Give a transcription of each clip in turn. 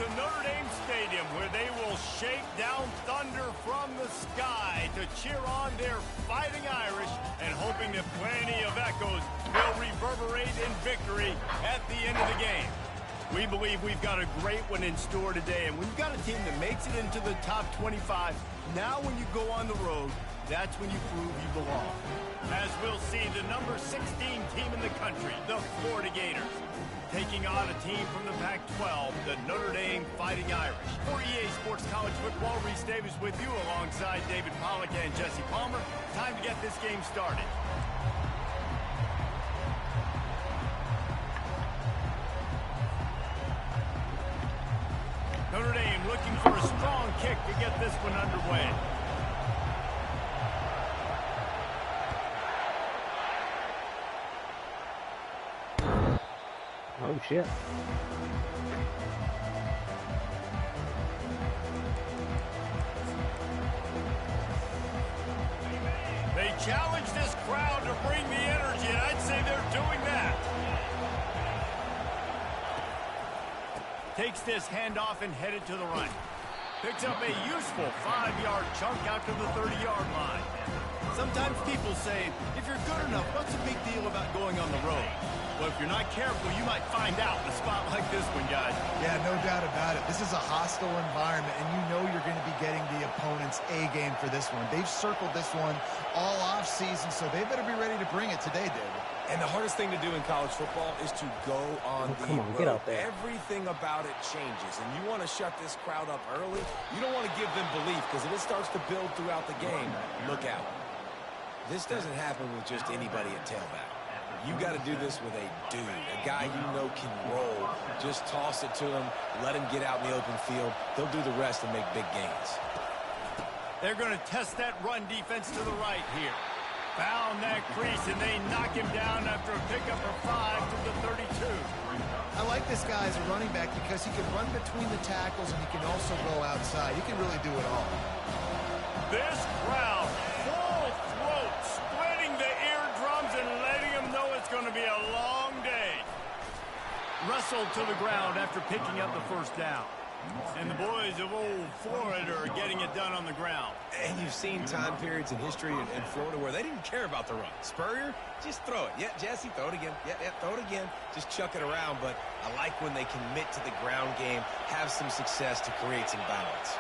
to Notre Dame Stadium, where they will shake down thunder from the sky to cheer on their Fighting Irish, and hoping that plenty of echoes will reverberate in victory at the end of the game. We believe we've got a great one in store today, and we've got a team that makes it into the top 25. Now when you go on the road, that's when you prove you belong. As we'll see the number 16 team in the country, the Florida Gators, taking on a team from the Pac-12, the Notre Dame Fighting Irish. For EA Sports College Football, Reese Davis with you alongside David Pollack and Jesse Palmer. Time to get this game started. Notre Dame looking for a strong kick to get this one underway. Oh, shit. They challenge this crowd to bring the energy, and I'd say they're doing that. Takes this handoff and headed to the right. Picks up a useful 5-yard chunk out to the 30-yard line. Sometimes people say, if you're good enough, what's the big deal about going on the road? Well, if you're not careful, you might find out in a spot like this one, guys. Yeah, no doubt about it. This is a hostile environment, and you know you're going to be getting the opponent's A game for this one. They've circled this one all off season, so they better be ready to bring it today, David. And the hardest thing to do in college football is to go on the come on, road. get out there. Everything about it changes, and you want to shut this crowd up early. You don't want to give them belief, because if it starts to build throughout the game, look out. This doesn't happen with just anybody at tailback. You got to do this with a dude, a guy you know can roll. Just toss it to him, let him get out in the open field. They'll do the rest and make big gains. They're going to test that run defense to the right here. Found that crease, and they knock him down after a pickup of 5 to the 32. I like this guy as a running back because he can run between the tackles and he can also go outside. He can really do it all. This crowd, full throat, splitting the eardrums and letting them know it's going to be a long day. Wrestled to the ground after picking up the first down. And the boys of old Florida are getting it done on the ground. And you've seen time periods in history in Florida where they didn't care about the run. Spurrier, just throw it. Yeah, Jesse, throw it again. Yeah, throw it again. Just chuck it around. But I like when they commit to the ground game, have some success to create some balance.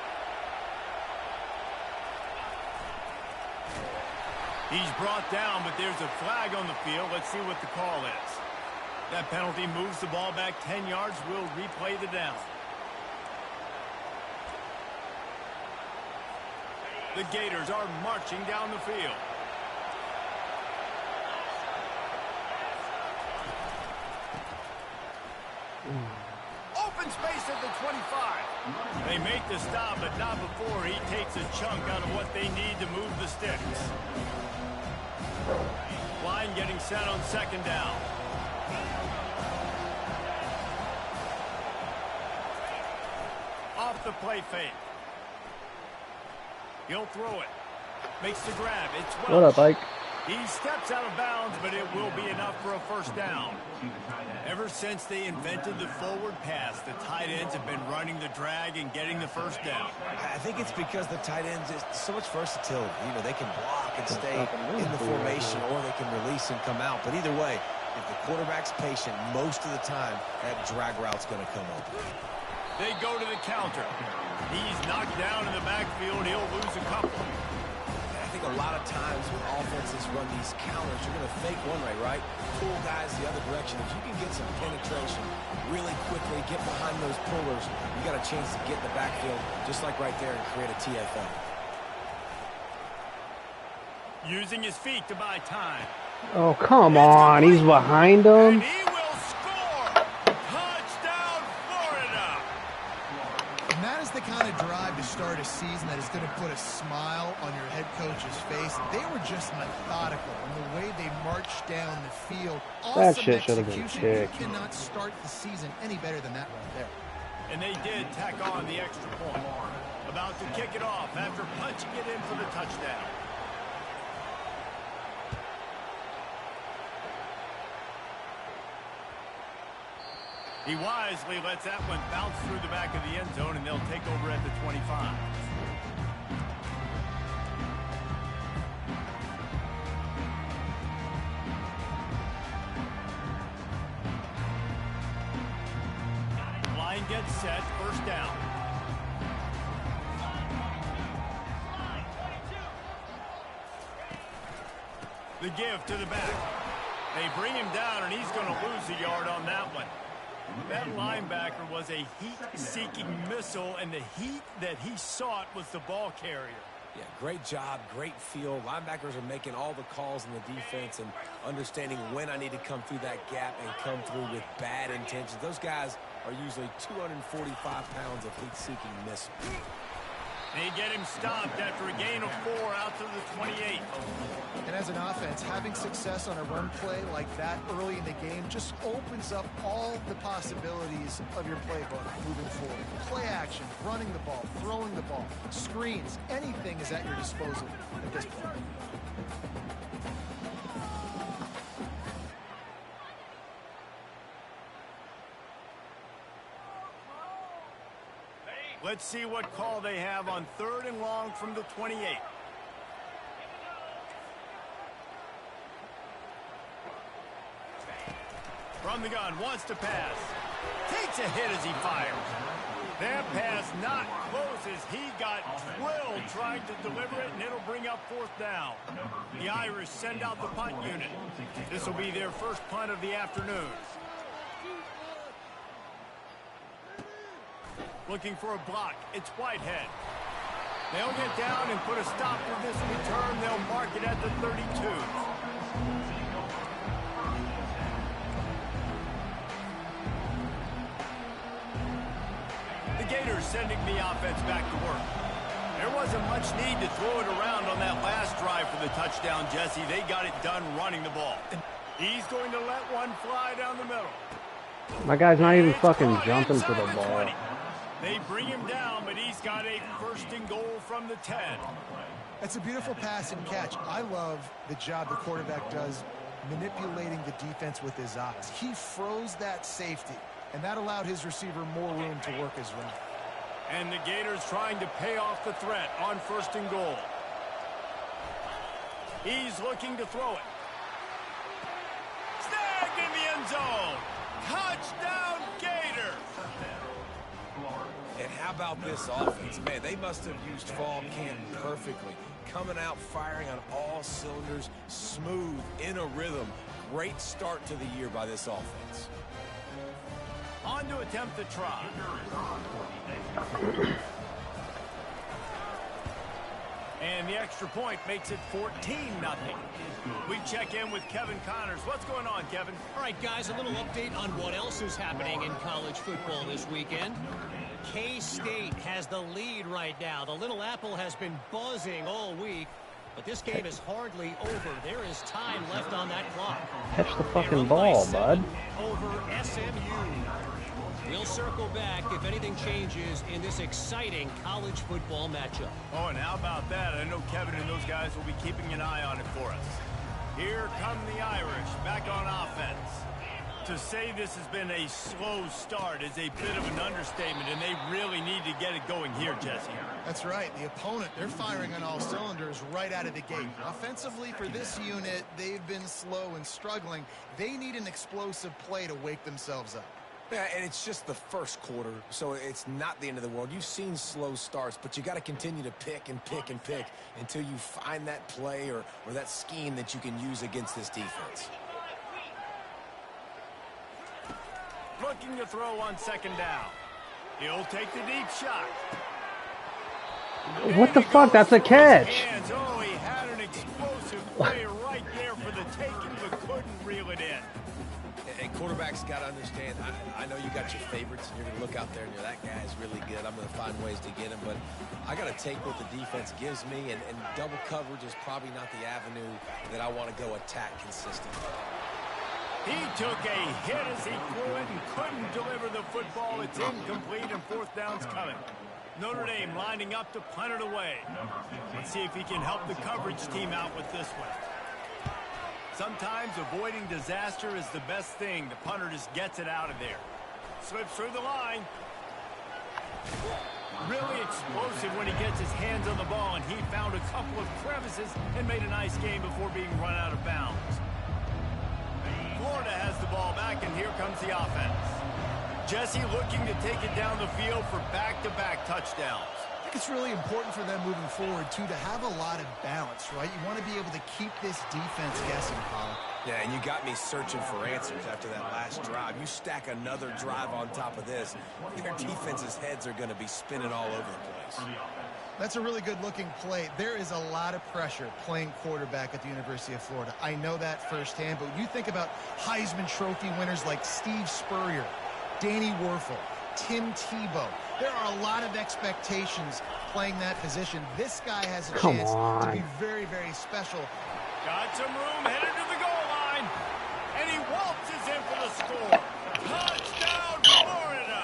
He's brought down, but there's a flag on the field. Let's see what the call is. That penalty moves the ball back 10 yards. We'll replay the down. The Gators are marching down the field. Open space at the 25. They make the stop, but not before he takes a chunk out of what they need to move the sticks. Line getting set on second down. Off the play fake. He'll throw it. Makes the grab. It's What up, Ike? He steps out of bounds, but it will be enough for a first down. Ever since they invented the forward pass, the tight ends have been running the drag and getting the first down. I think it's because the tight ends is so much versatility. You know, they can block and stay in the formation, or they can release and come out. But either way, if the quarterback's patient, most of the time, that drag route's going to come open. They go to the counter. He's knocked down in the backfield. He'll lose a couple. I think a lot of times when offenses run these counters, you're going to fake one way, right? Pull guys the other direction. If you can get some penetration really quickly, get behind those pullers, you got a chance to get in the backfield, just like right there, and create a TFL. Using his feet to buy time. Oh, come on. He's behind him. And he will score! Touchdown, Florida! And that is the kind of drive to start a season that is going to put a smile on your head coach's face. They were just methodical in the way they marched down the field. That Awesome shit should have been execution. kicked. You cannot start the season any better than that right there. And they did tack on the extra point. About to kick it off after punching it in for the touchdown. He wisely lets that one bounce through the back of the end zone, and they'll take over at the 25. Line gets set, first down. The give to the back. They bring him down, and he's going to lose a yard on that one. That linebacker was a heat-seeking missile, and the heat that he sought was the ball carrier. Yeah, great job, great feel. Linebackers are making all the calls in the defense and understanding when I need to come through that gap and come through with bad intentions. Those guys are usually 245 pounds of heat-seeking missiles. They get him stopped after a gain of 4 out to the 28. And as an offense, having success on a run play like that early in the game just opens up all the possibilities of your playbook moving forward. Play action, running the ball, throwing the ball, screens, anything is at your disposal at this point. Let's see what call they have on 3rd and long from the 28. From the gun, wants to pass. Takes a hit as he fires. That pass not close as he got drilled trying to deliver it, and it'll bring up 4th down. The Irish send out the punt unit. This will be their first punt of the afternoon. Looking for a block. It's Whitehead. They'll get down and put a stop to this return. They'll mark it at the 32. The Gators sending the offense back to work. There wasn't much need to throw it around on that last drive for the touchdown, Jesse. They got it done running the ball. He's going to let one fly down the middle. My guy's not even fucking jumping for the ball. 20. They bring him down, but he's got a 1st and goal from the 10. That's a beautiful pass and catch. I love the job the quarterback does manipulating the defense with his eyes. He froze that safety, and that allowed his receiver more room to work his route. And the Gators trying to pay off the threat on 1st and goal. He's looking to throw it. Snagged in the end zone. Touchdown, Gators. And how about this offense? Man, they must have used fall camp perfectly. Coming out, firing on all cylinders, smooth, in a rhythm. Great start to the year by this offense. On to attempt the try. And the extra point makes it 14-0. We check in with Kevin Connors. What's going on, Kevin? All right, guys, a little update on what else is happening in college football this weekend. K-State has the lead right now. The Little Apple has been buzzing all week, but this game is hardly over. There is time left on that clock. Catch the fucking ball, bud. Over SMU. We'll circle back if anything changes in this exciting college football matchup. Oh, and how about that? I know Kevin and those guys will be keeping an eye on it for us. Here come the Irish back on offense. To say this has been a slow start is a bit of an understatement, and they really need to get it going here, Jesse. That's right. The opponent, they're firing on all cylinders right out of the gate. Offensively, for this unit, they've been slow and struggling. They need an explosive play to wake themselves up. Yeah, and it's just the first quarter, so it's not the end of the world. You've seen slow starts, but you got to continue to pick and pick and pick until you find that play or that scheme that you can use against this defense. Looking to throw on 2nd down. He'll take the deep shot. What the fuck? That's a catch. Oh, he had an explosive play right there for the taking, but couldn't reel it in. And quarterbacks got to understand, I know you got your favorites, and you're going to look out there and you're, that guy is really good. I'm going to find ways to get him, but I got to take what the defense gives me, and double coverage is probably not the avenue that I want to go attack consistently. He took a hit as he threw it and couldn't deliver the football. It's incomplete, and 4th down's coming. Notre Dame lining up to punt it away. Let's see if he can help the coverage team out with this one. Sometimes avoiding disaster is the best thing. The punter just gets it out of there. Slips through the line. Really explosive when he gets his hands on the ball, and he found a couple of crevices and made a nice game before being run out of bounds. Florida has the ball back, and here comes the offense. Jesse looking to take it down the field for back-to-back touchdowns. I think it's really important for them moving forward, too, to have a lot of balance, right? You want to be able to keep this defense guessing, Paul. Yeah, and you got me searching for answers after that last drive. You stack another drive on top of this, their defense's heads are going to be spinning all over the place. That's a really good-looking play. There is a lot of pressure playing quarterback at the University of Florida. I know that firsthand, but you think about Heisman Trophy winners like Steve Spurrier, Danny Werfel, Tim Tebow. There are a lot of expectations playing that position. This guy has a chance to be very, very special. Got some room, headed to the goal line, and he waltzes in for the score. Touchdown, Florida!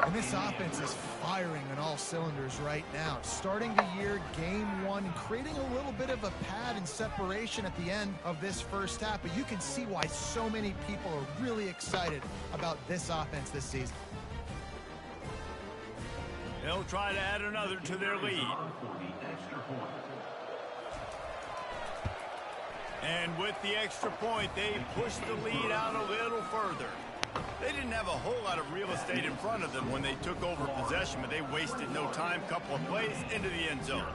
And this offense is firing on all cylinders right now. Starting the year, game one, creating a little bit of a pad and separation at the end of this first half. But you can see why so many people are really excited about this offense this season. They'll try to add another to their lead. And with the extra point, they push the lead out a little further. They didn't have a whole lot of real estate in front of them when they took over possession, but they wasted no time. Couple of plays into the end zone.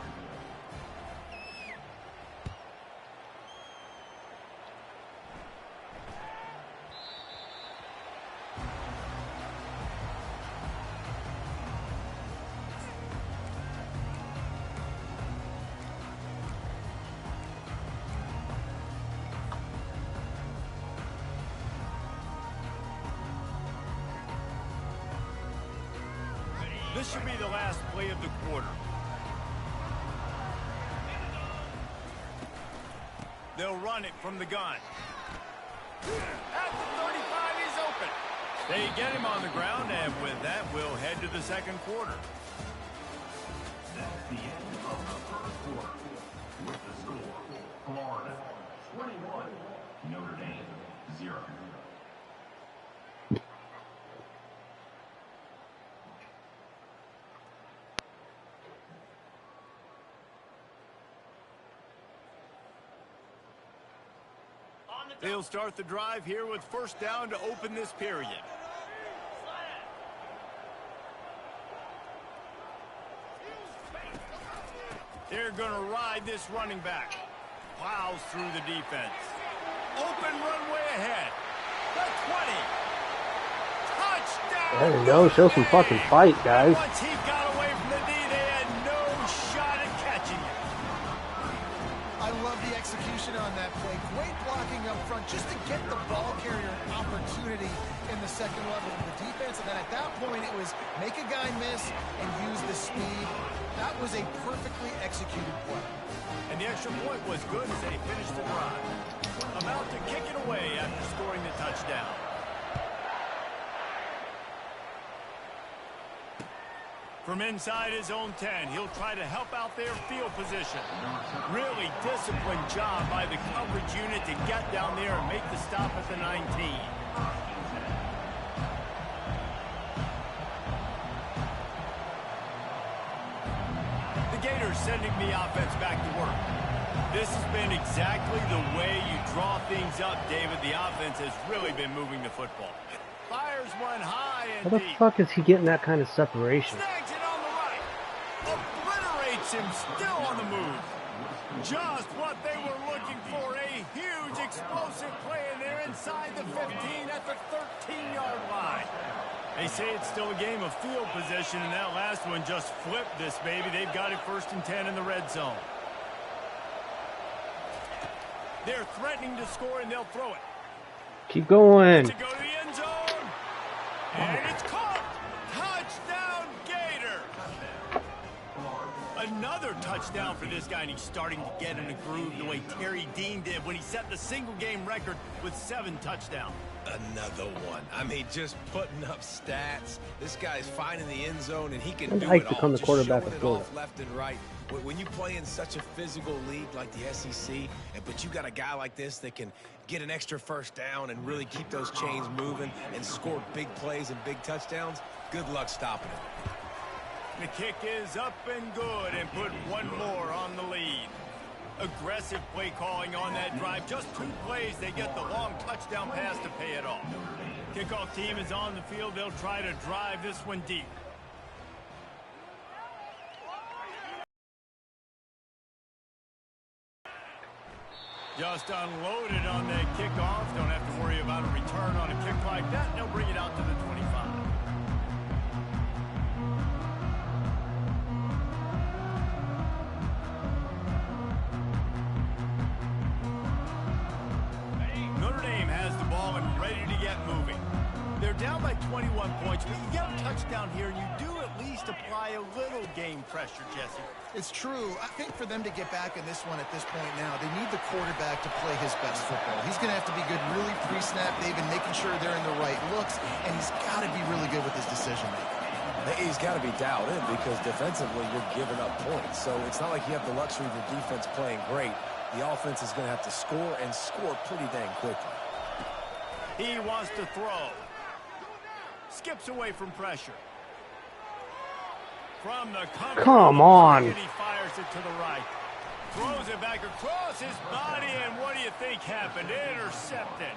This should be the last play of the quarter. They'll run it from the gun. At the 35, he's open. They get him on the ground, and with that, we'll head to the second quarter. That's the end of the first quarter. With the score, Florida 21, Notre Dame 0. They'll start the drive here with first down to open this period. They're going to ride this running back. Plows through the defense. Open runway ahead. The 20. Touchdown! There you go. Show some fucking fight, guys. Once he got away from the knee, they had no shot at catching it. I love the execution on that play. Great blocking up front just to get the ball carrier an opportunity in the second level of the defense. And then at that point, it was make a guy miss and use the speed. That was a perfectly executed play. And the extra point was good as they finished the drive. About to kick it away after scoring the touchdown. From inside his own 10, he'll try to help out their field position. Really disciplined job by the coverage unit to get down there and make the stop at the 19. The Gators sending the offense back to work. This has been exactly the way you draw things up, David. The offense has really been moving the football. Fires one high and How the fuck is he getting that kind of separation? Snags it on the right. Obliterates him, still on the move. Just what they were looking for. A huge explosive play, and they're inside the 15 at the 13-yard line. They say it's still a game of field position, and that last one just flipped this baby. They've got it 1st and 10 in the red zone. They're threatening to score, and they'll throw it. Keep going. To go to the end zone. And it's caught. Touchdown, Gator. Another touchdown for this guy, and he's starting to get in a groove the way Terry Dean did when he set the single-game record with 7 touchdowns. Another one. I mean, just putting up stats. This guy's finding the end zone, and he can I'd do like it to all. become the Just quarterback showing of it Florida. off left and right. When you play in such a physical league like the SEC, but you got a guy like this that can get an extra first down and really keep those chains moving and score big plays and big touchdowns, good luck stopping it. The kick is up and good, and put one more on the lead. Aggressive play calling on that drive. Just 2 plays, they get the long touchdown pass to pay it off. Kickoff team is on the field. They'll try to drive this one deep. Just unloaded on that kickoff. Don't have to worry about a return on a kick like that. They'll bring it out to the 25. Notre Dame has the ball and ready to get moving. They're down by 21 points, but you get a touchdown here, and you do at least apply a little game pressure, Jesse. It's true. I think for them to get back in this one at this point now, they need the quarterback to play his best football. He's going to have to be good really pre-snap. They've been making sure they're in the right looks, and he's got to be really good with his decision-making. He's got to be dialed in because defensively you're giving up points. So it's not like you have the luxury of your defense playing great. The offense is going to have to score and score pretty dang quickly. He wants to throw. Skips away from pressure. From the cover. Come on. He fires it to the right. Throws it back across his body, and what do you think happened? Intercepted.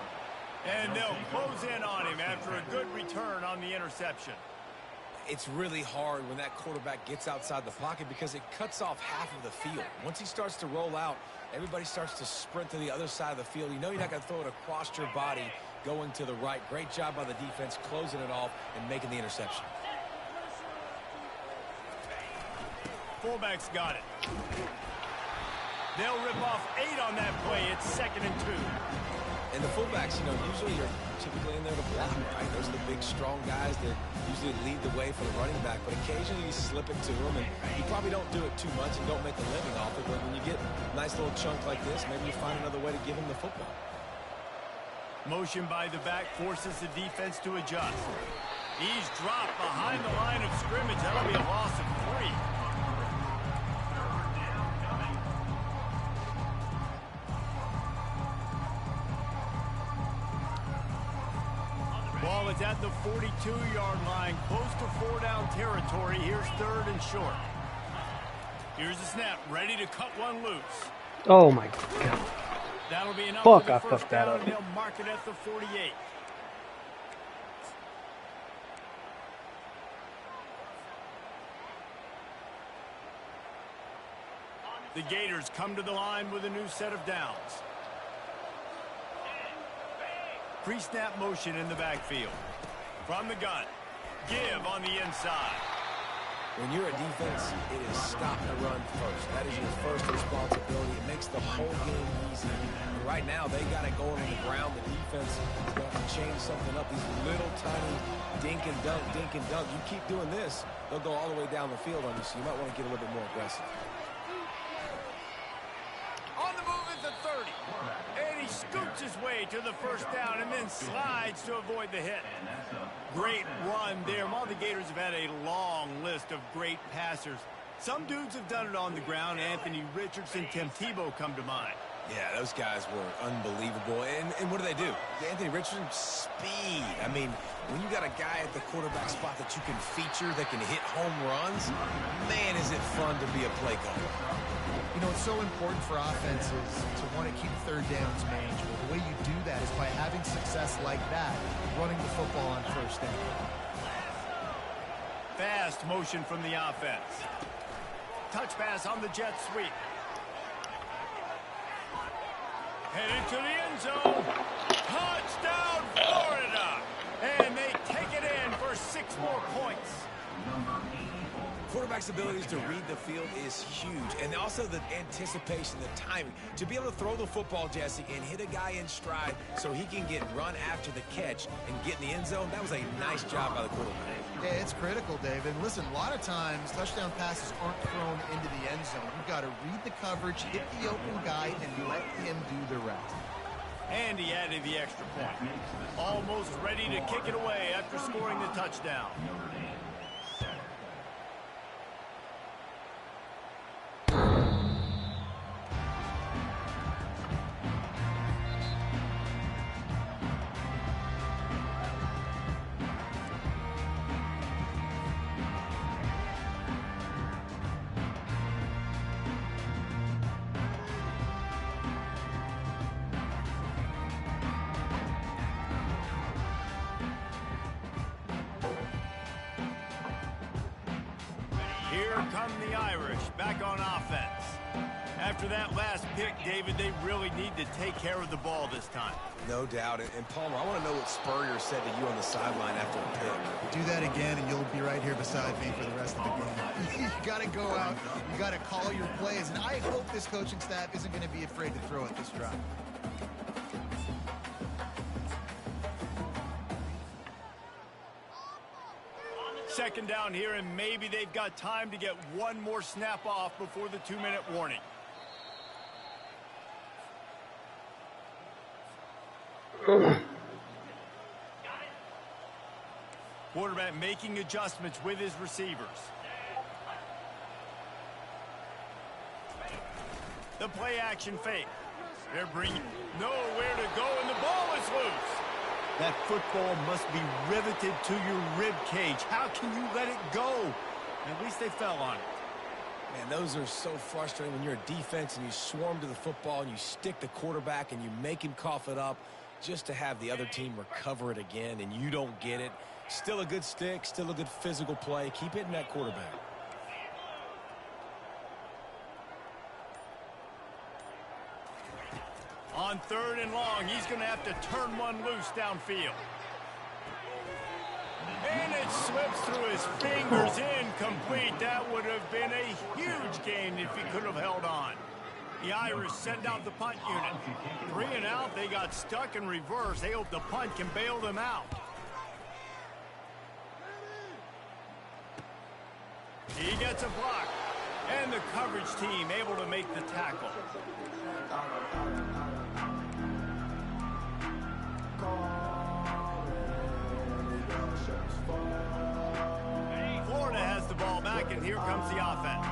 And they'll close in on him after a good return on the interception. It's really hard when that quarterback gets outside the pocket because it cuts off half of the field. Once he starts to roll out, everybody starts to sprint to the other side of the field. You know you're not going to throw it across your body going to the right. Great job by the defense closing it off and making the interception. Fullback's got it. They'll rip off 8 on that play. It's 2nd and 2. And the fullbacks, you know, usually you're typically in there to block, right? Those are the big, strong guys that usually lead the way for the running back. But occasionally you slip it to them, and you probably don't do it too much and don't make a living off it. But when you get a nice little chunk like this, maybe you find another way to give him the football. Motion by the back forces the defense to adjust. He's dropped behind the line of scrimmage. That'll be a loss of 3. Ball is at the 42-yard line, close to 4-down territory. Here's 3rd and short. Here's the snap, ready to cut one loose. Oh my God. That'll be enough Fuck, for the I first fucked that down, up. and they'll mark it at the 48. The Gators come to the line with a new set of downs. Pre-snap motion in the backfield. From the gun. Give on the inside. When you're a defense, it is stop the run first. That is your first responsibility. It makes the whole game easy. And right now, they got it going on the ground. The defense is going to have to change something up. These little tiny dink and dunk, dink and dunk. You keep doing this, they'll go all the way down the field on you, so you might want to get a little bit more aggressive. On the move is the 30. And he scoots his way to the first down and then slides to avoid the hit. Great run there. All the Gators have had a long list of great passers. Some dudes have done it on the ground. Anthony Richardson, Tim Tebow come to mind. Yeah, those guys were unbelievable. And what do? Anthony Richardson, speed. I mean, when you got a guy at the quarterback spot that you can feature, that can hit home runs, man, is it fun to be a play caller. You know, it's so important for offenses to want to keep 3rd downs manageable. The way you do that is by having success like that, running the football on 1st down. Fast motion from the offense. Touch pass on the jet sweep. Headed to the end zone. Touchdown, Florida. And they take it in for 6 more points. Quarterback's abilities to read the field is huge, and also the anticipation, the timing. To be able to throw the football, Jesse, and hit a guy in stride so he can get run after the catch and get in the end zone, that was a nice job by the quarterback. Yeah, it's critical, David. Listen, a lot of times touchdown passes aren't thrown into the end zone. You've got to read the coverage, hit the open guy, and let him do the rest. And he added the extra point. Almost ready to kick it away after scoring the touchdown. Here come the Irish back on offense. After that last pick, David, they really need to take care of the ball this time. No doubt. And Palmer, I want to know what Spurrier said to you on the sideline after a pick. Do that again, and you'll be right here beside me for the rest of the game. You got to go out. You got to call your plays. And I hope this coaching staff isn't going to be afraid to throw at this drive. Second down here, and maybe they've got time to get one more snap off before the 2-minute warning. Quarterback making adjustments with his receivers. The play action fake. They're bringing nowhere to go, and the ball is loose. That football must be riveted to your rib cage. How can you let it go? At least they fell on it. Man, those are so frustrating when you're a defense and you swarm to the football and you stick the quarterback and you make him cough it up just to have the other team recover it again and you don't get it. Still a good stick, still a good physical play. Keep hitting that quarterback. On 3rd and long, he's going to have to turn one loose downfield. And it slips through his fingers, incomplete. That would have been a huge gain if he could have held on. The Irish send out the punt unit. 3 and out, they got stuck in reverse. They hope the punt can bail them out. He gets a block. And the coverage team able to make the tackle. Florida has the ball back, and here comes the offense.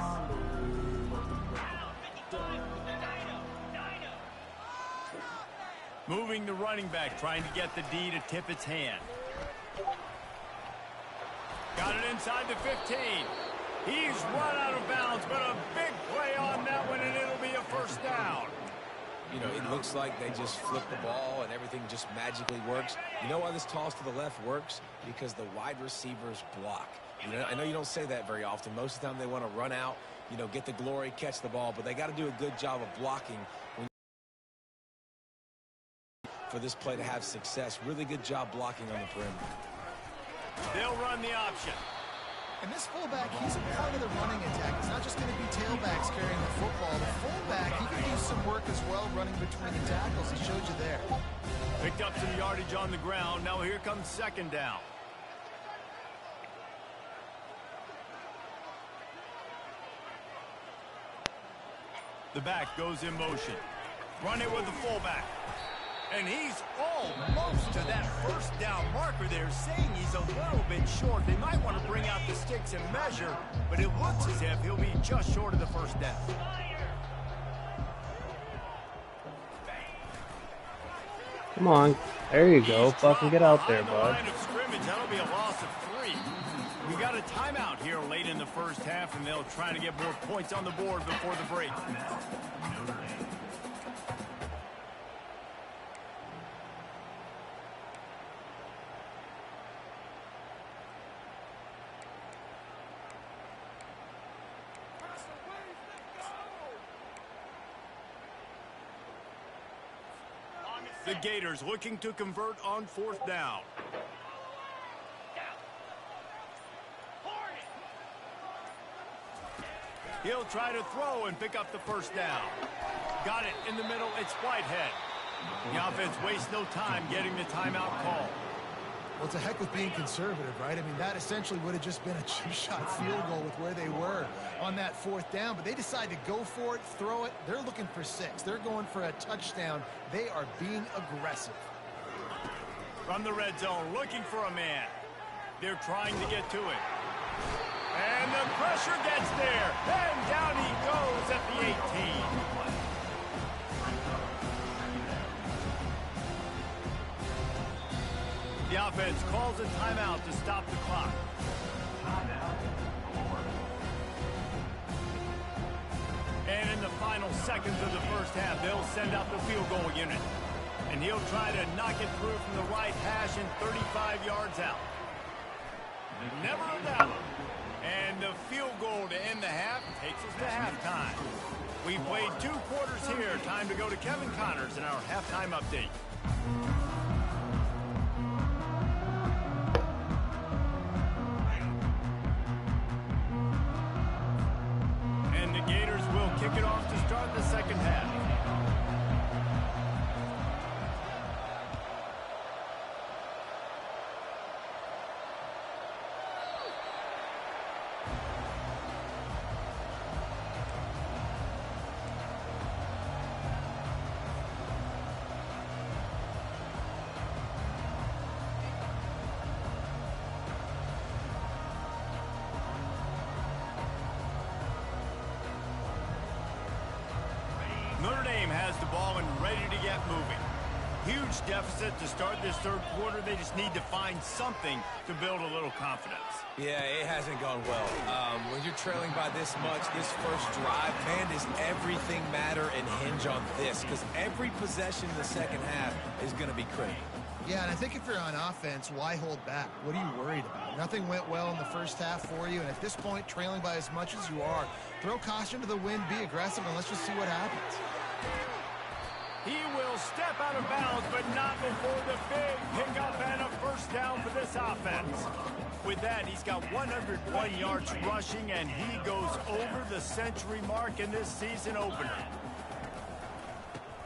Moving the running back, trying to get the D to tip its hand. Got it inside the 15. He's run out of bounds, but a big play on that one, and it'll be a first down. You know, it looks like they just flip the ball and everything just magically works. You know why this toss to the left works? Because the wide receivers block. You know, I know you don't say that very often. Most of the time they want to run out, you know, get the glory, catch the ball, but they got to do a good job of blocking for this play to have success. Really good job blocking on the perimeter. They'll run the option. And this fullback, he's a part of the running attack. It's not just going to be tailbacks carrying the football. The fullback, he can do some work as well running between the tackles. He showed you there. Picked up some yardage on the ground. Now here comes second down. The back goes in motion. Run it with the fullback. And he's almost to that first down marker there, saying he's a little bit short. They might want to bring out the sticks and measure, but it looks as if he'll be just short of the first down. Come on. There you go. Fucking get out there, bud. Line of scrimmage. That'll be a loss of 3. We got a timeout here late in the first half, and they'll try to get more points on the board before the break. The Gators looking to convert on 4th down. He'll try to throw and pick up the first down. Got it in the middle. It's Whitehead. The offense wastes no time getting the timeout call. Well, it's a heck with being conservative, right? I mean, that essentially would have just been a 2-shot field goal with where they were on that 4th down. But they decide to go for it, throw it. They're looking for 6. They're going for a touchdown. They are being aggressive. From the red zone, looking for a man. They're trying to get to it. And the pressure gets there. And down he goes at the 18. The offense calls a timeout to stop the clock. And in the final seconds of the first half, they'll send out the field goal unit. And he'll try to knock it through from the right hash and 35 yards out. Never a doubt. And the field goal to to halftime. We played 2 quarters here. Time to go to Kevin Connors in our halftime update. And the Gators will kick it off to start the second half. Notre Dame has the ball and ready to get moving. Huge deficit to start this third quarter. They just need to find something to build a little confidence. Yeah, it hasn't gone well. When you're trailing by this much, this first drive, man, does everything matter and hinge on this? Because every possession in the second half is going to be critical. Yeah, and I think if you're on offense, why hold back? What are you worried about? Nothing went well in the first half for you, and at this point, trailing by as much as you are, throw caution to the wind, be aggressive, and let's just see what happens. He will step out of bounds, but not before the big pickup and a first down for this offense. With that, he's got 101 yards rushing, and he goes over the century mark in this season opener.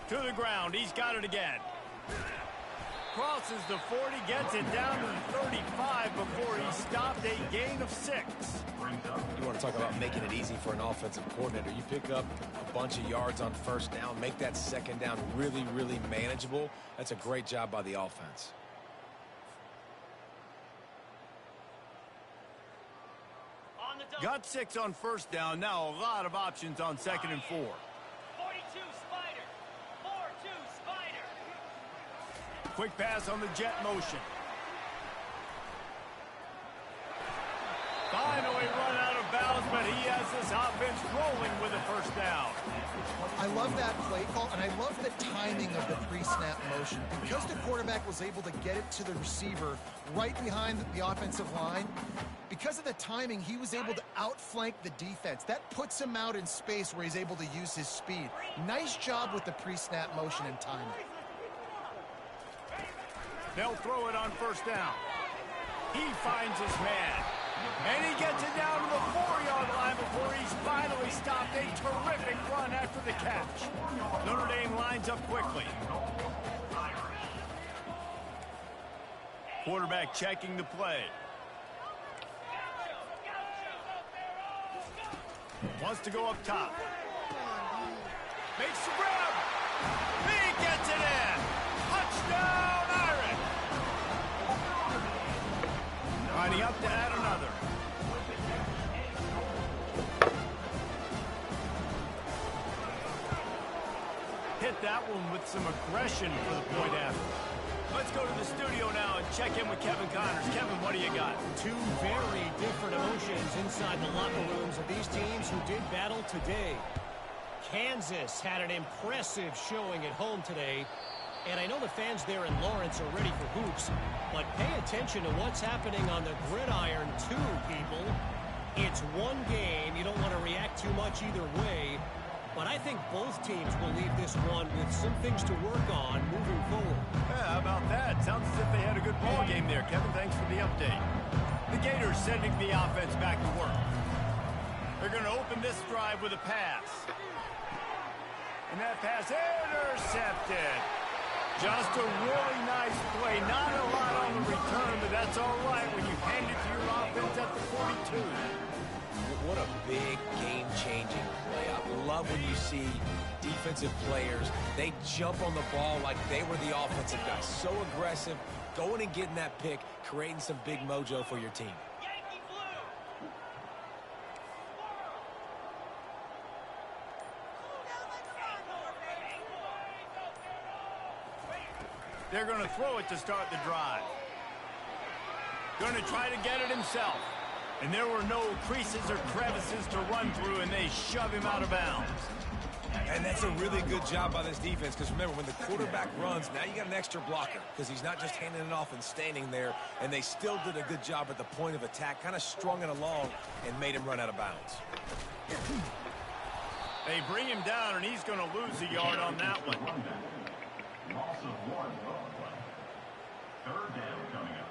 To the ground, he's got it again. Crosses the 40, gets it down to the 35 before he stopped, a gain of 6. You want to talk about making it easy for an offensive coordinator. You pick up a bunch of yards on first down, make that second down really, really manageable. That's a great job by the offense. Got 6 on first down, now a lot of options on 2nd and 4. 42 Spider. 4-2 Spider. Quick pass on the jet motion. Finally run out of bounds, but he has this offense rolling with a first down. I love that play call, and I love the timing of the pre-snap motion. Because the quarterback was able to get it to the receiver right behind the offensive line, because of the timing, he was able to outflank the defense. That puts him out in space where he's able to use his speed. Nice job with the pre-snap motion and timing. They'll throw it on first down. He finds his man. And he gets it down to the 4-yard line before he's finally stopped. A terrific run after the catch. Notre Dame lines up quickly. Quarterback checking the play. Wants to go up top. Makes the grab. He gets it in. Touchdown, Irish. Lining up to add another. Hit that one with some aggression for the point after. Let's go to the studio now and check in with Kevin Connors. Kevin, what do you got? 2 very different emotions inside the locker rooms of these teams who did battle today. Kansas had an impressive showing at home today. And I know the fans there in Lawrence are ready for hoops, but pay attention to what's happening on the gridiron too, people. It's one game. You don't want to react too much either way, but I think both teams will leave this one with some things to work on moving forward. Yeah, how about that? Sounds as if they had a good ball game there. Kevin, thanks for the update. The Gators sending the offense back to work. They're going to open this drive with a pass. And that pass intercepted. Just a really nice play. Not a lot on the return, but that's all right when you hand it to your offense at the 42. What a big game-changing play. I love when you see defensive players, they jump on the ball like they were the offensive guys. So aggressive, going and getting that pick, creating some big mojo for your team. They're going to throw it to start the drive. Going to try to get it himself. And there were no creases or crevices to run through, and they shove him out of bounds. And that's a really good job by this defense, because remember, when the quarterback runs, now you got an extra blocker, because he's not just handing it off and standing there, and they still did a good job at the point of attack, kind of strung it along and made him run out of bounds. They bring him down, and he's going to lose a yard on that one. Loss of 1 play. Third down coming up.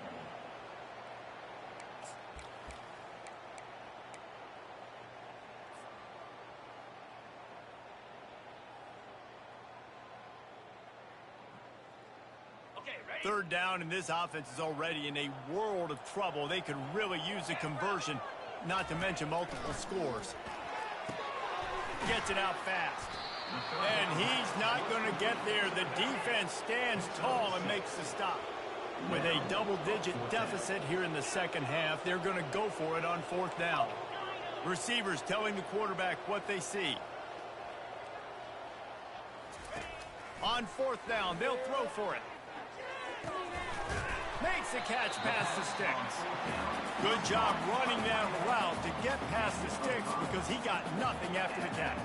Third down, and this offense is already in a world of trouble. They could really use a conversion, not to mention multiple scores. Gets it out fast. And he's not going to get there. The defense stands tall and makes the stop. With a double-digit deficit here in the second half, they're going to go for it on fourth down. Receivers telling the quarterback what they see. On fourth down, they'll throw for it. Makes the catch past the sticks. Good job running that route to get past the sticks because he got nothing after the catch.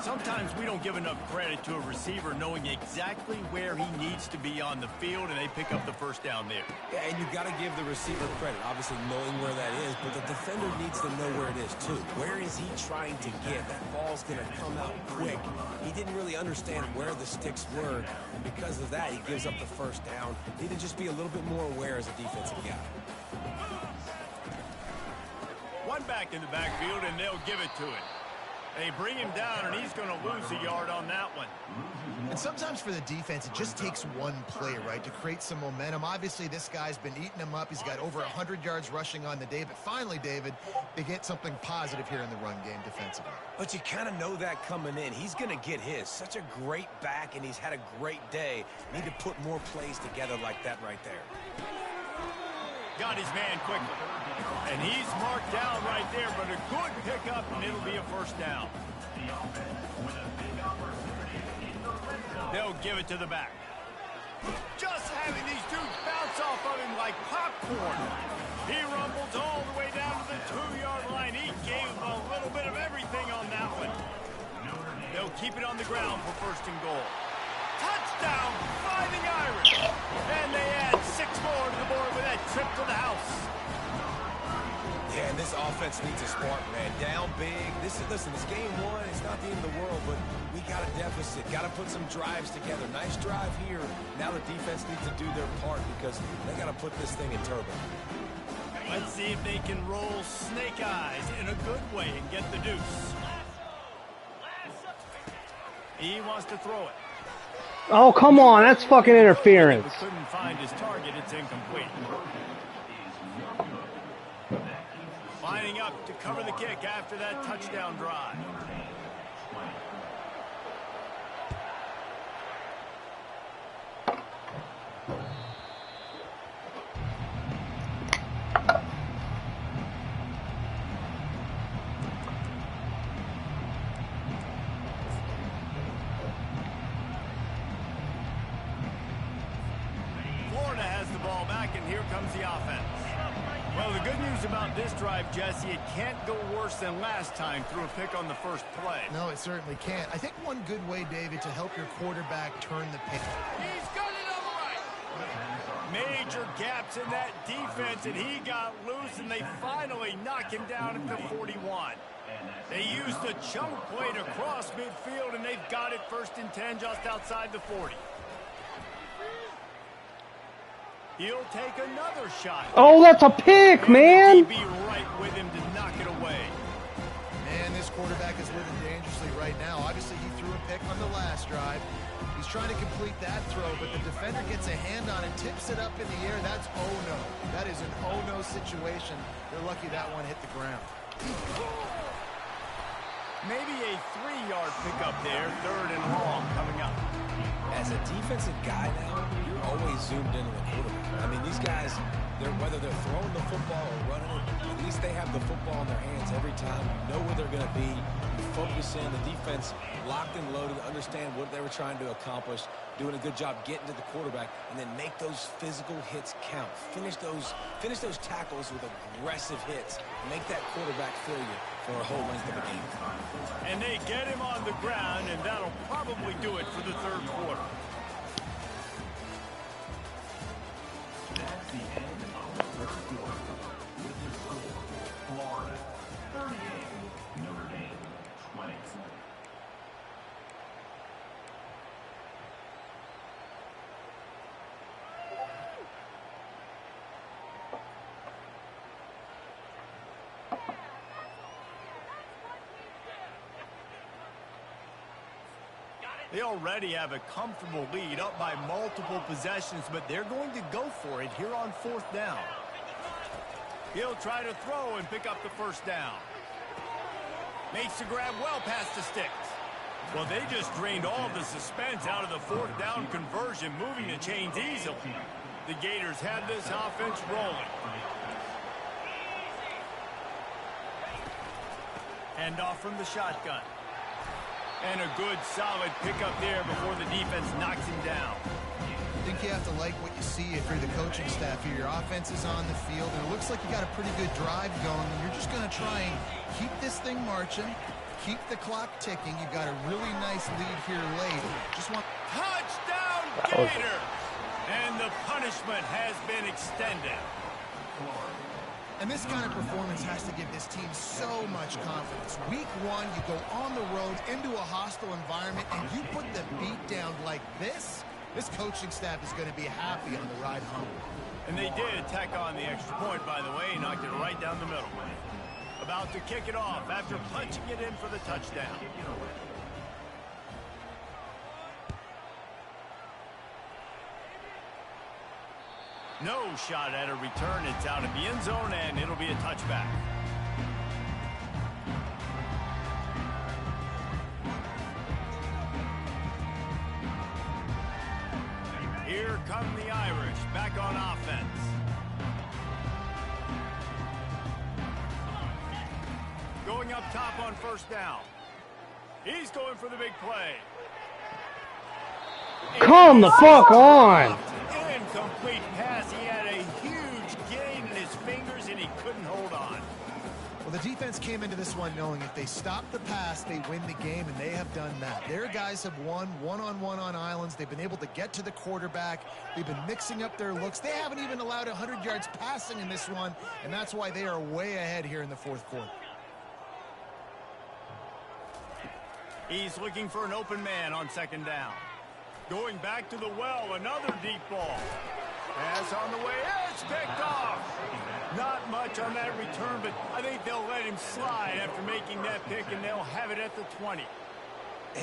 Sometimes we don't give enough credit to a receiver knowing exactly where he needs to be on the field, and they pick up the first down there. Yeah, and you got to give the receiver credit, obviously knowing where that is, but the defender needs to know where it is too. Where is he trying to get? That ball's going to come out quick. He didn't really understand where the sticks were, and because of that, he gives up the first down. Need to just be a little bit more aware as a defensive guy. One back in the backfield, and they'll give it to him. They bring him down, and he's going to lose a yard on that one. And sometimes for the defense, it just takes one play, right, to create some momentum. Obviously, this guy's been eating them up. He's got over 100 yards rushing on the day. But finally, David, they get something positive here in the run game defensively. But you kind of know that coming in. He's going to get his. Such a great back, and he's had a great day. Need to put more plays together like that right there. Got his man quickly. And he's marked down right there, but a good pickup, and it'll be a first down. They'll give it to the back. Just having these dudes bounce off of him like popcorn. He rumbles all the way down to the 2-yard line. He gave him a little bit of everything on that one. They'll keep it on the ground for first and goal. Touchdown, Fighting Irish. And they add 6 more to the board with that trip to the house. Yeah, and this offense needs a spark, man. Down big. Listen, this game one. It's not the end of the world, but we got a deficit. Got to put some drives together. Nice drive here. Now the defense needs to do their part because they got to put this thing in turbo. Let's see if they can roll snake eyes in a good way and get the deuce. He wants to throw it. Oh, come on. That's fucking interference. He couldn't find his target. It's incomplete. Lining up to cover the kick after that touchdown drive. Florida has the ball back, and here comes the offense. Well, the good news about this drive, Jesse, it can't go worse than last time through a pick on the first play. No, it certainly can't. I think one good way, David, to help your quarterback turn the pick. He's got it on the right. Major gaps in that defense, and he got loose, and they finally knock him down at the 41. They used a chunk play to cross midfield, and they've got it first and 10 just outside the 40. He'll take another shot. Oh, that's a pick, man. Be right with him to knock it away. Man, this quarterback is living dangerously right now. Obviously, he threw a pick on the last drive. He's trying to complete that throw, but the defender gets a hand on it, tips it up in the air. That's oh-no. That is an oh-no situation. They're lucky that one hit the ground. Maybe a 3-yard pickup there, third and long coming up. As a defensive guy now, you're always zoomed in on the quarterback. I mean, these guys, whether they're throwing the football or running it, at least they have the football in their hands every time. You know where they're going to be. You focus in. The defense locked and loaded, understand what they were trying to accomplish, doing a good job getting to the quarterback, and then make those physical hits count. Finish those tackles with aggressive hits. Make that quarterback feel you for a whole length of a game. And they get him on the ground, and that'll probably do it for the third quarter. That's the end of the first quarter. With the score, Florida 38, Notre Dame 20. They already have a comfortable lead up by multiple possessions, but they're going to go for it here on 4th down. He'll try to throw and pick up the 1st down. Makes the grab well past the sticks. Well, they just drained all of the suspense out of the 4th down conversion, moving the chains easily. The Gators have this offense rolling. Handoff from the shotgun. And a good, solid pickup there before the defense knocks him down. I think you have to like what you see if you're the coaching staff here. Your offense is on the field, and it looks like you got a pretty good drive going. You're just going to try and keep this thing marching, keep the clock ticking. You've got a really nice lead here late. Just want touchdown, Gator! And the punishment has been extended. And this kind of performance has to give this team so much confidence. Week 1, you go on the road into a hostile environment, and you put the beat down like this. This coaching staff is going to be happy on the ride home. And they did tack on the extra point, by the way, knocked it right down the middle. About to kick it off after punching it in for the touchdown. No shot at a return. It's out of the end zone, and it'll be a touchback. Here come the Irish, back on offense. Going up top on 1st down. He's going for the big play. Come the fuck on! Incomplete pass. He had a huge gain in his fingers, and he couldn't hold on. Well, the defense came into this one knowing if they stop the pass, they win the game, and they have done that. Their guys have won one-on-one on islands. They've been able to get to the quarterback. They've been mixing up their looks. They haven't even allowed 100 yards passing in this one, and that's why they are way ahead here in the 4th quarter. He's looking for an open man on 2nd down. Going back to the well, another deep ball. Pass on the way, it's picked off. Not much on that return, but I think they'll let him slide after making that pick, and they'll have it at the 20.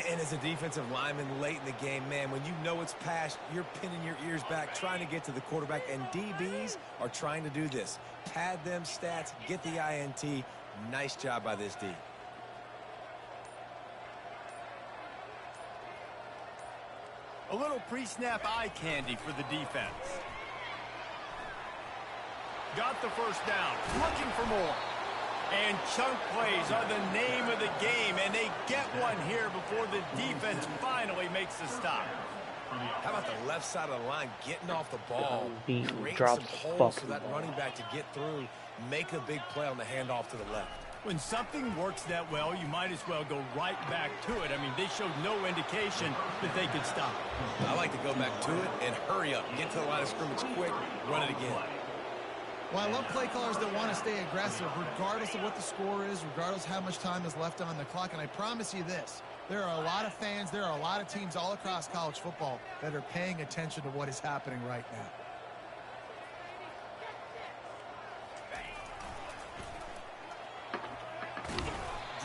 And as a defensive lineman late in the game, man, when you know it's past, you're pinning your ears back, trying to get to the quarterback, and DBs are trying to do this. Pad them stats, get the INT. Nice job by this D. A little pre-snap eye candy for the defense. Got the 1st down, looking for more. And chunk plays are the name of the game, and they get one here before the defense finally makes the stop. How about the left side of the line getting off the ball, create Drops some the holes fucking for that running back to get through, make a big play on the handoff to the left. When something works that well, you might as well go right back to it. I mean, they showed no indication that they could stop it. I like to go back to it and hurry up, get to the line of scrimmage quick, run it again. Well, I love play callers that want to stay aggressive regardless of what the score is, regardless how much time is left on the clock. And I promise you this, there are a lot of fans, there are a lot of teams all across college football that are paying attention to what is happening right now.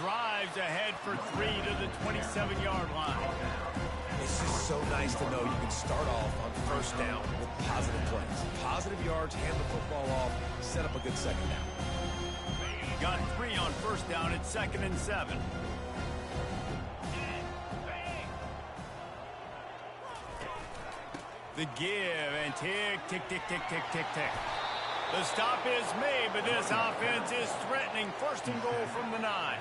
Drives ahead for 3 to the 27-yard line. It's just so nice to know you can start off on 1st down with positive plays. Positive yards, hand the football off, set up a good 2nd down. Got 3 on 1st down at 2nd and 7. The give and tick, tick, tick, tick, tick, tick, tick. The stop is made, but this offense is threatening 1st and goal from the 9.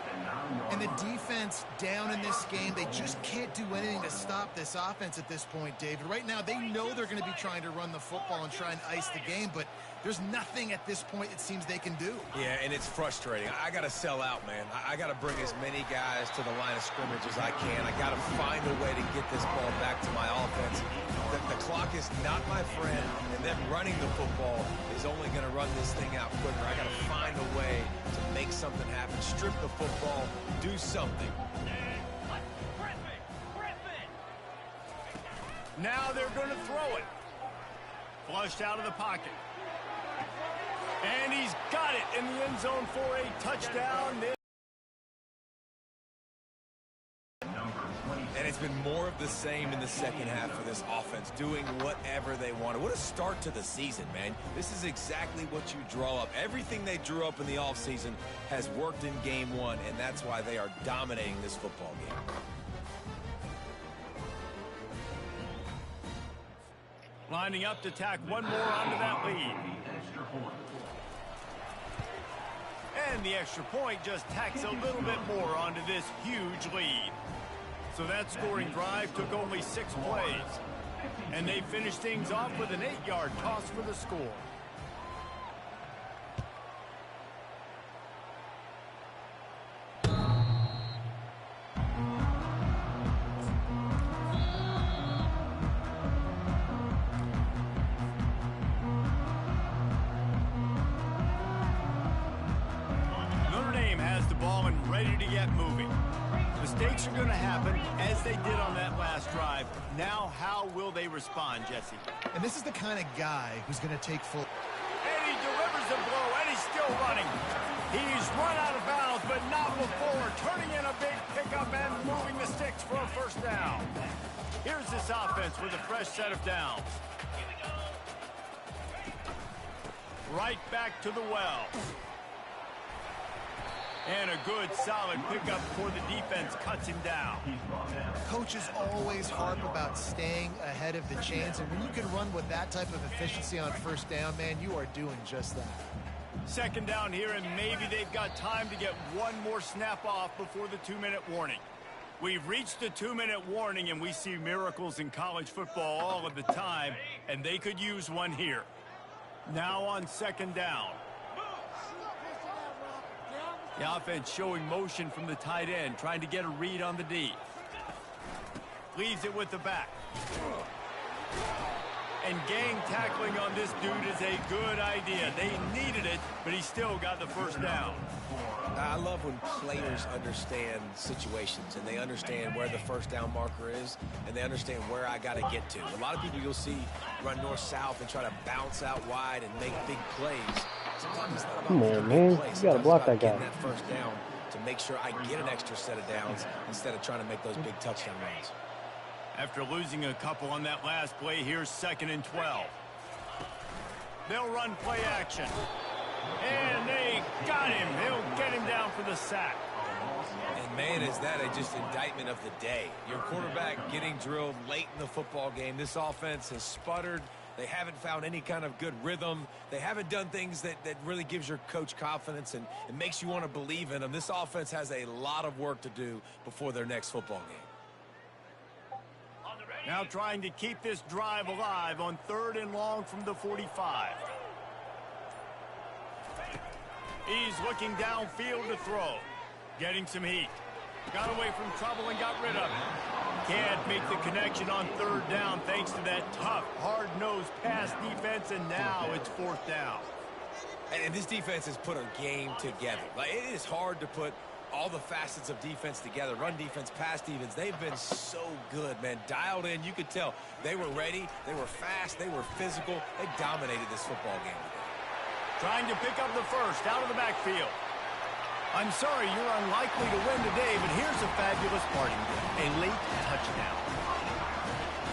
And the defense down in this game, they just can't do anything to stop this offense at this point, David. Right now, they know they're going to be trying to run the football and try and ice the game, but there's nothing at this point it seems they can do. Yeah, and it's frustrating. I got to sell out, man. I got to bring as many guys to the line of scrimmage as I can. I got to find a way to get this ball back to my offense. The clock is not my friend, and then running the football is only going to run this thing out quicker. I got to find a way to make something happen. Strip the football, do something. Now they're going to throw it. Flushed out of the pocket. And he's got it in the end zone for a touchdown. And it's been more of the same in the second half for this offense, doing whatever they wanted. What a start to the season, man. This is exactly what you draw up. Everything they drew up in the offseason has worked in game one, and that's why they are dominating this football game. Lining up to tack one more onto that lead. And the extra point just tacks a little bit more onto this huge lead. So that scoring drive took only 6 plays. And they finished things off with an 8-yard toss for the score. Ready to get moving. Mistakes are going to happen, as they did on that last drive. Now, how will they respond, Jesse? And this is the kind of guy who's going to take full... And he delivers the blow, and he's still running. He's run out of bounds, but not before. Turning in a big pickup and moving the sticks for a first down. Here's this offense with a fresh set of downs. Right back to the well. And a good, solid pickup before the defense cuts him down. Coaches always harp about staying ahead of the chains, and when you can run with that type of efficiency on first down, man, you are doing just that. Second down here, and maybe they've got time to get one more snap off before the 2-minute warning. We've reached the 2-minute warning, and we see miracles in college football all of the time, and they could use one here. Now on second down. The offense showing motion from the tight end, trying to get a read on the D. Leaves it with the back. And gang tackling on this dude is a good idea. They needed it, but he still got the first down. I love when players understand situations and they understand where the first down marker is and they understand where I got to get to. A lot of people you'll see run north-south and try to bounce out wide and make big plays. Sometimes it's not about Come on, man. You got to block that guy. That first down to make sure I get an extra set of downs instead of trying to make those big touchdown runs. After losing a couple on that last play, here's 2nd and 12. They'll run play action. And they got him. They'll get him down for the sack. And, man, is that just indictment of the day. Your quarterback getting drilled late in the football game. This offense has sputtered. They haven't found any kind of good rhythm. They haven't done things that really gives your coach confidence and makes you want to believe in them. This offense has a lot of work to do before their next football game. Now trying to keep this drive alive on 3rd and long from the 45. He's looking downfield to throw. Getting some heat. Got away from trouble and got rid of it. Can't make the connection on 3rd down thanks to that tough, hard-nosed pass defense, and now it's 4th down. And this defense has put a game together. Like, it is hard to put all the facets of defense together. Run defense, pass defense. They've been so good, man. Dialed in. You could tell they were ready. They were fast. They were physical. They dominated this football game. Trying to pick up the first out of the backfield. I'm sorry you're unlikely to win today, but here's a fabulous parting gift. A late touchdown.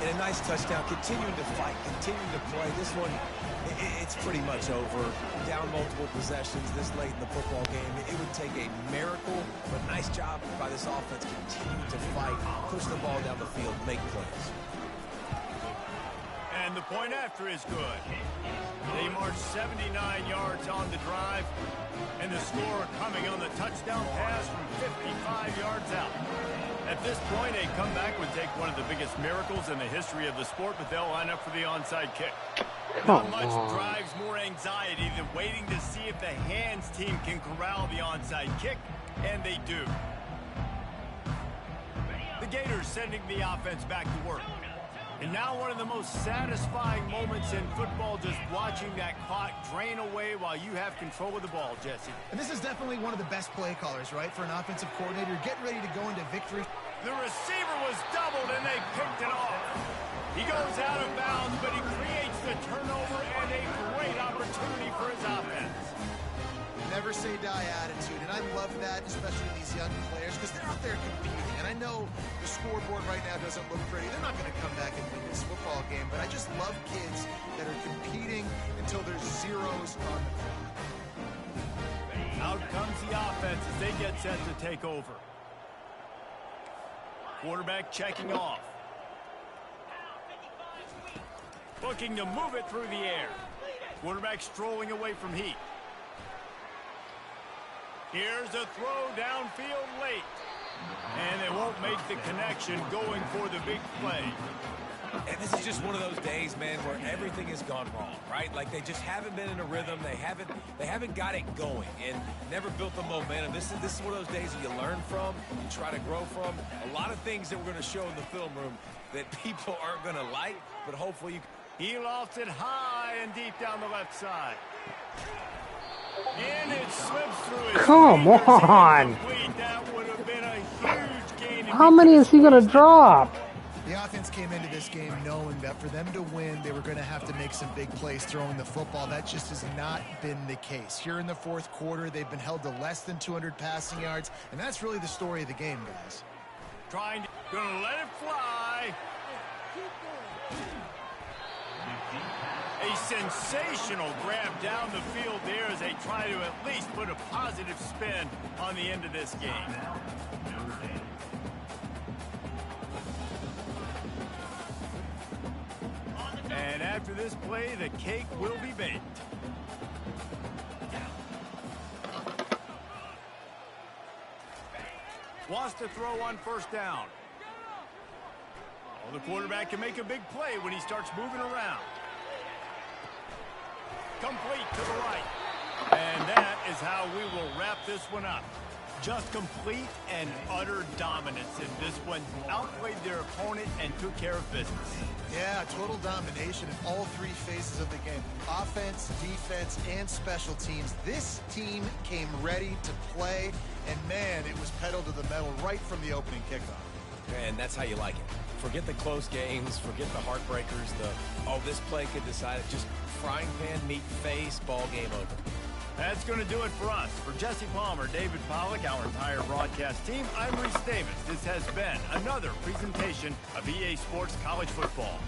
And a nice touchdown. Continuing to fight. Continuing to play. This one, it's pretty much over. Down multiple possessions this late in the football game. It would take a miracle, but nice job by this offense. Continuing to fight, push the ball down the field, make plays. And the point after is good. They march 79 yards on the drive, and the score coming on the touchdown pass from 55 yards out. At this point, a comeback would take one of the biggest miracles in the history of the sport, but they'll line up for the onside kick. Not much drives more anxiety than waiting to see if the hands team can corral the onside kick, and they do. The Gators sending the offense back to work. And now one of the most satisfying moments in football, just watching that clock drain away while you have control of the ball, Jesse. And this is definitely one of the best play callers, right, for an offensive coordinator. Getting ready to go into victory. The receiver was doubled, and they picked it off. He goes out of bounds, but he creates the turnover and a great opportunity for his offense. never say die attitude, and I love that, especially these young players, because they're out there competing. And I know the scoreboard right now doesn't look pretty. They're not going to come back and win this football game, but I just love kids that are competing until there's zeros on the clock. Out comes the offense as they get set to take over. Quarterback checking off. Looking to move it through the air. Quarterback strolling away from heat. Here's a throw downfield late. And they won't make the connection going for the big play. And this is just one of those days, man, where everything has gone wrong, right? Like they just haven't been in a rhythm. They haven't got it going and never built the momentum. This is one of those days that you learn from, you try to grow from. A lot of things that we're going to show in the film room that people aren't going to like, but hopefully you. He lofts it high and deep down the left side. And it slips through his Come fingers on. incomplete. That would have been a huge gain. How many is he going to drop? The offense came into this game knowing that for them to win, they were going to have to make some big plays throwing the football. That just has not been the case. Here in the fourth quarter, they've been held to less than 200 passing yards, and that's really the story of the game, guys. Gonna let it fly. A sensational grab down the field there as they try to at least put a positive spin on the end of this game. And after this play, the cake will be baked. Wants to throw on first down. Oh, the quarterback can make a big play when he starts moving around. Complete to the right. And that is how we will wrap this one up. Just complete and utter dominance in this one. Outplayed their opponent and took care of business. Yeah, total domination in all three phases of the game. Offense, defense, and special teams. This team came ready to play, and man, it was pedal to the metal right from the opening kickoff. And that's how you like it. Forget the close games, forget the heartbreakers, this play could decide it. Just frying pan, meat face, ball game over. That's going to do it for us. For Jesse Palmer, David Pollack, our entire broadcast team, I'm Reese Davis. This has been another presentation of EA Sports College Football.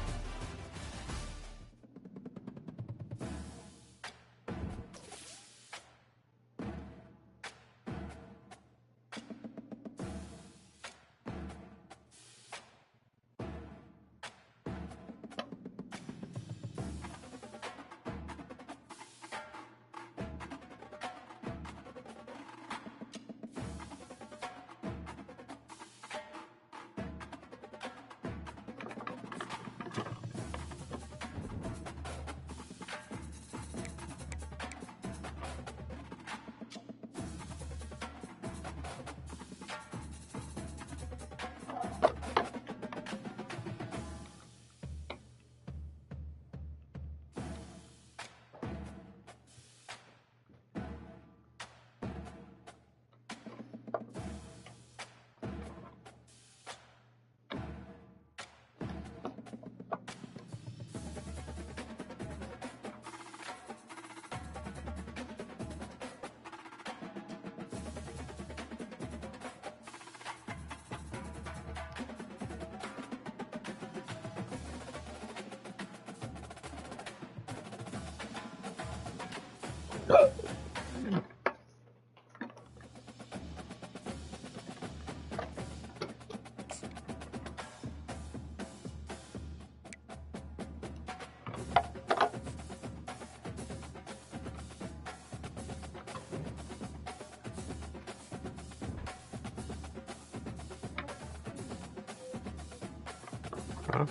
Huh?